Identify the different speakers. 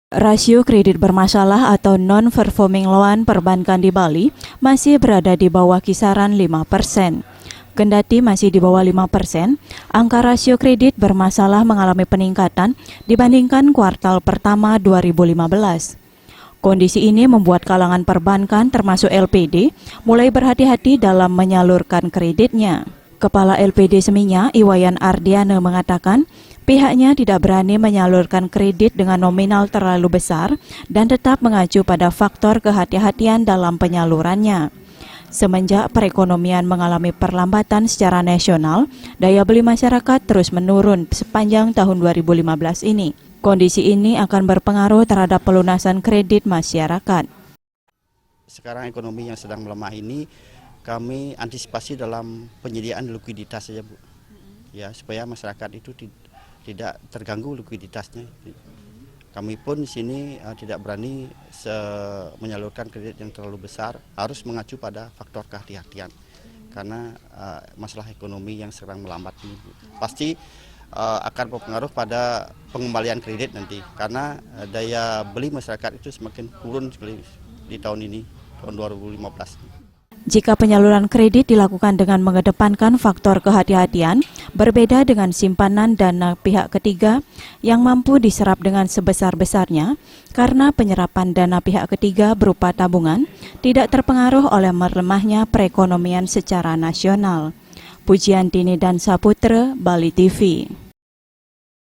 Speaker 1: Rasio kredit bermasalah atau non-performing loan perbankan di Bali masih berada di bawah kisaran 5%. Kendati masih di bawah 5%, angka rasio kredit bermasalah mengalami peningkatan dibandingkan kuartal pertama 2015. Kondisi ini membuat kalangan perbankan termasuk LPD mulai berhati-hati dalam menyalurkan kreditnya. Kepala LPD Seminyak, Iwayan Ardiana mengatakan, pihaknya tidak berani menyalurkan kredit dengan nominal terlalu besar dan tetap mengacu pada faktor kehati-hatian dalam penyalurannya. Semenjak perekonomian mengalami perlambatan secara nasional, daya beli masyarakat terus menurun sepanjang tahun 2015 ini. Kondisi ini akan berpengaruh terhadap pelunasan kredit masyarakat.
Speaker 2: Sekarang ekonomi yang sedang melemah ini, kami antisipasi dalam penyediaan likuiditas saja, Bu. Ya, supaya masyarakat itu tidak terganggu likuiditasnya. Kami pun di sini tidak berani menyalurkan kredit yang terlalu besar, harus mengacu pada faktor kehati-hatian. Karena masalah ekonomi yang sedang melambat ini, Bu, pasti akan berpengaruh pada pengembalian kredit nanti. Karena daya beli masyarakat itu semakin turun sekali di tahun ini, tahun 2015.
Speaker 1: Jika penyaluran kredit dilakukan dengan mengedepankan faktor kehati-hatian, berbeda dengan simpanan dana pihak ketiga yang mampu diserap dengan sebesar-besarnya karena penyerapan dana pihak ketiga berupa tabungan tidak terpengaruh oleh melemahnya perekonomian secara nasional. Pujiantini dan Saputra, Bali TV.